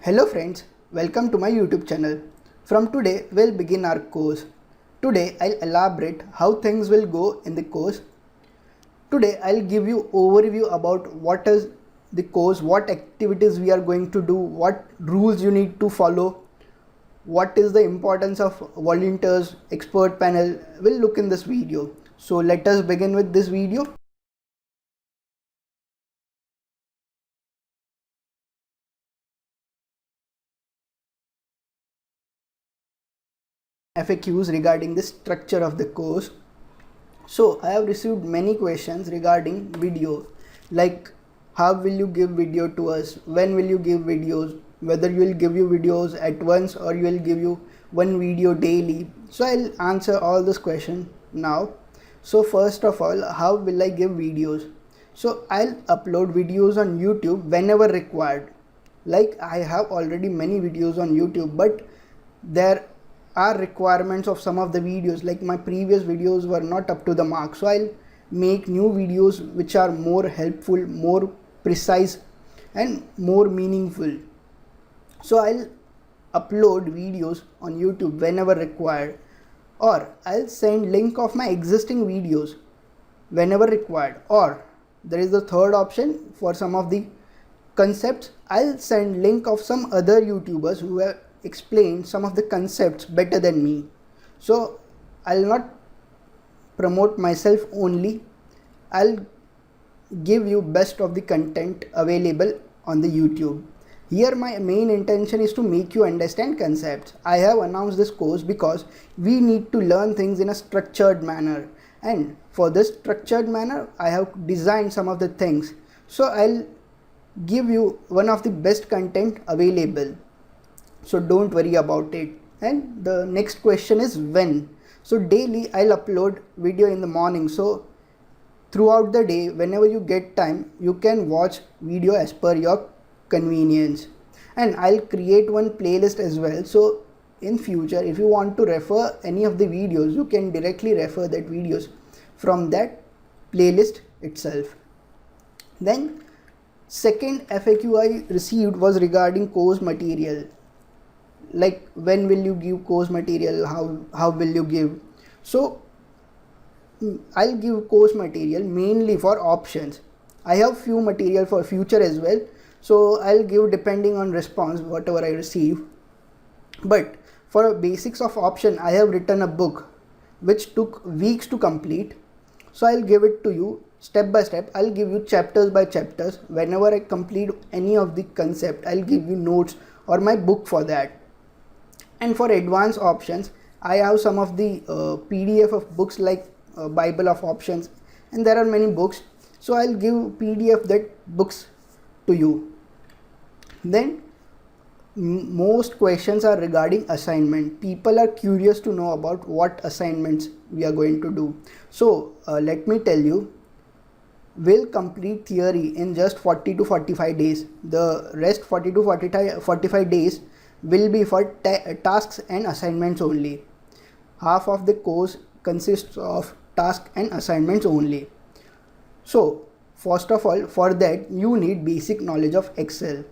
Hello friends, welcome to my YouTube channel. From today we'll begin our course. Today I'll elaborate how things will go in the course. Today I'll give you overview about what is the course, what activities we are going to do, what rules you need to follow, what is the importance of volunteers, expert panel. We'll look in this video. So let us begin with this video. FAQs regarding the structure of the course. So I have received many questions regarding video, like how will you give video to us, when will you give videos, whether you will give you videos at once or you will give you one video daily. So I'll answer all this question now. So first of all, how will I give videos? So I'll upload videos on YouTube whenever required. Like I have already many videos on YouTube, but there are requirements of some of the videos, like my previous videos were not up to the mark, so I'll make new videos which are more helpful, more precise and more meaningful. So I'll upload videos on YouTube whenever required, or I'll send link of my existing videos whenever required, or there is the third option. For some of the concepts I'll send link of some other YouTubers who have explained some of the concepts better than me. So I'll not promote myself only, I'll give you best of the content available on the YouTube. Here my main intention is to make you understand concepts. I have announced this course because we need to learn things in a structured manner, and for this structured manner I have designed some of the things. So I'll give you one of the best content available, so don't worry about it. And the next question is when. So daily I'll upload video in the morning, so throughout the day whenever you get time you can watch video as per your convenience. And I'll create one playlist as well, so in future if you want to refer any of the videos you can directly refer that videos from that playlist itself. Then second FAQ I received was regarding course material, like when will you give course material, how will you give. So I'll give course material mainly for options. I have few material for future as well, so I'll give depending on response whatever I receive. But for basics of option I have written a book which took weeks to complete, so I'll give it to you step by step. I'll give you chapters by chapters. Whenever I complete any of the concept I'll give you notes or my book for that. And for advanced options I have some of the PDF of books, like Bible of options, and there are many books, so I'll give PDF that books to you. Then most questions are regarding assignment. People are curious to know about what assignments we are going to do. So let me tell you, we'll complete theory in just 40 to 45 days. The rest 40 to 45 days will be for tasks and assignments only. Half of the course consists of tasks and assignments only. So first of all, for that you need basic knowledge of Excel.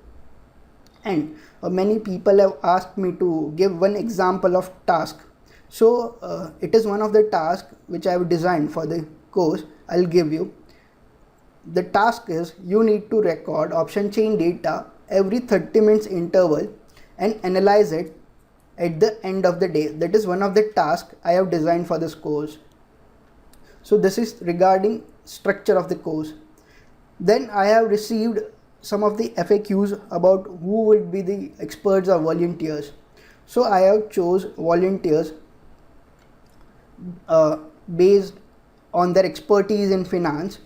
And many people have asked me to give one example of task. So it is one of the tasks which I have designed for the course. I'll give you. The task is you need to record option chain data every 30 minutes interval and analyze it at the end of the day. That is one of the tasks I have designed for this course. So this is regarding structure of the course. Then I have received some of the FAQs about who will be the experts or volunteers. So I have chose volunteers based on their expertise in finance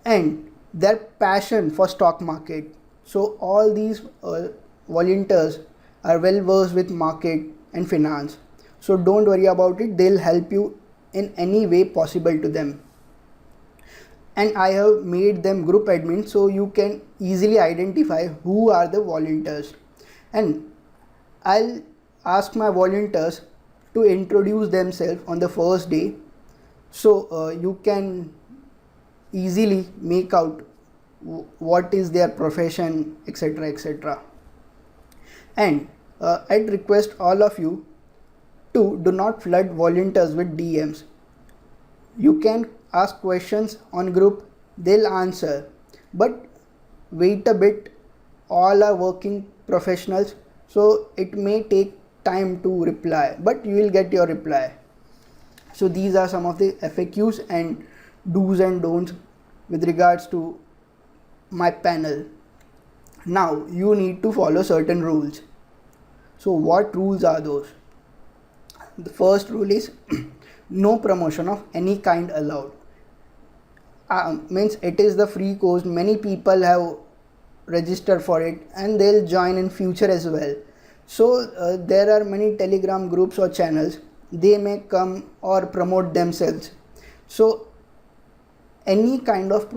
and their passion for stock market. So all these volunteers are well versed with market and finance, so don't worry about it, they'll help you in any way possible to them. And I have made them group admins, so you can easily identify who are the volunteers. And I'll ask my volunteers to introduce themselves on the first day, so you can easily make out what is their profession, etc., etc. And I'd request all of you to do not flood volunteers with DMs. You can ask questions on group, they'll answer, but wait a bit, all are working professionals, so it may take time to reply, but you will get your reply. So these are some of the FAQs and do's and don'ts with regards to my panel. Now you need to follow certain rules. So what rules are those? The first rule is no promotion of any kind allowed. Means it is the free course, many people have registered for it and they'll join in future as well. So there are many Telegram groups or channels, they may come or promote themselves. So any kind of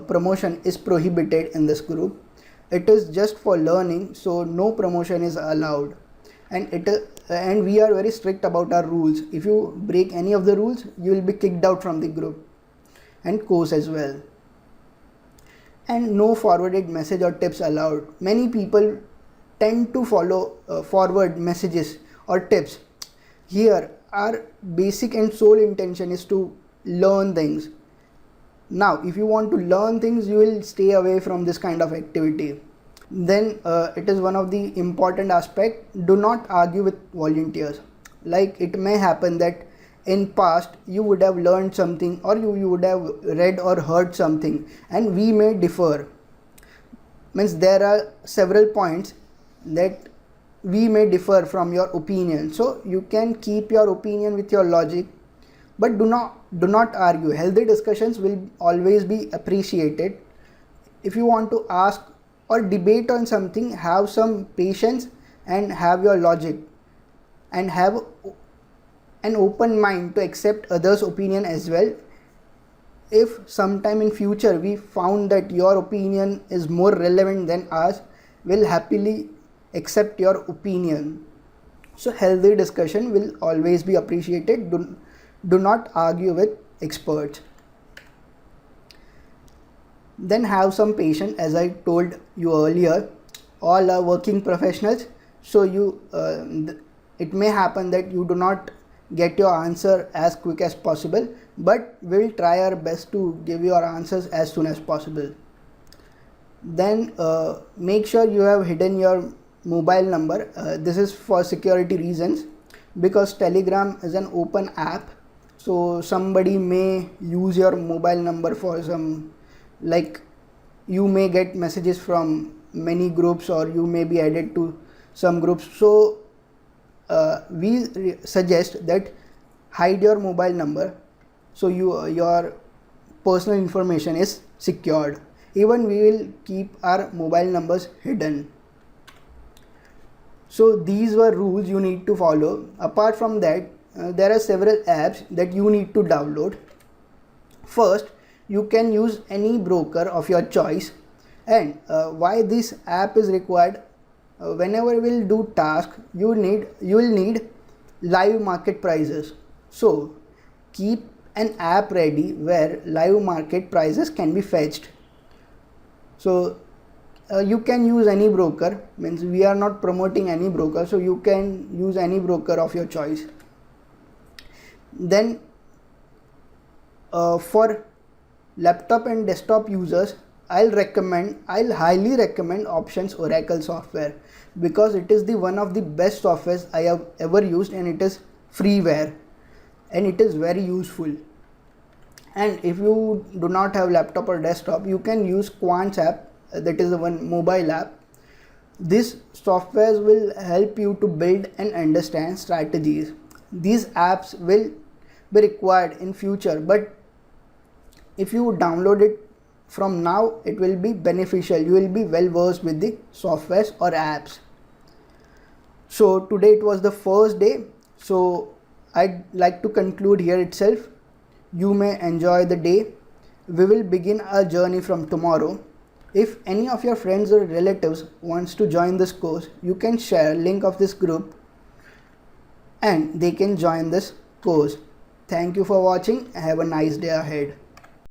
promotion is prohibited in this group. It is just for learning, so no promotion is allowed. And we are very strict about our rules. If you break any of the rules, you will be kicked out from the group and course as well. And no forwarded message or tips allowed. Many people tend to follow forward messages or tips. Here our basic and sole intention is to learn things. Now if you want to learn things, you will stay away from this kind of activity. Then it is one of the important aspect, do not argue with volunteers. Like it may happen that in past you would have learned something or you would have read or heard something and we may differ. Means there are several points that we may differ from your opinion, so you can keep your opinion with your logic, but do not argue. Healthy discussions will always be appreciated. If you want to ask or debate on something, have some patience and have your logic and have an open mind to accept others' opinion as well. If sometime in future we found that your opinion is more relevant than ours, we'll happily accept your opinion. So healthy discussion will always be appreciated. Do not argue with experts. Then have some patience, as I told you earlier. All are working professionals, so it may happen that you do not get your answer as quick as possible, but we'll try our best to give your answers as soon as possible. Then make sure you have hidden your mobile number. This is for security reasons, because Telegram is an open app, so somebody may use your mobile number for some, like you may get messages from many groups or you may be added to some groups. So we suggest that hide your mobile number, so your personal information is secured. Even we will keep our mobile numbers hidden. So these were rules you need to follow. Apart from that, there are several apps that you need to download. First, you can use any broker of your choice. And why this app is required? Whenever you will do task, you will need live market prices. So keep an app ready where live market prices can be fetched. So you can use any broker, means we are not promoting any broker, so you can use any broker of your choice. Then for laptop and desktop users, I'll highly recommend Options Oracle software, because it is one of the best softwares I have ever used, and it is freeware and it is very useful. And if you do not have laptop or desktop, you can use Quants app, that is the one mobile app. This software will help you to build and understand strategies. These apps will be required in future, but if you download it from now, it will be beneficial. You will be well versed with the softwares or apps. So today it was the first day, so I'd like to conclude here itself. You may enjoy the day. We will begin our journey from tomorrow. If any of your friends or relatives wants to join this course, you can share link of this group and they can join this course. Thank you for watching. Have a nice day ahead.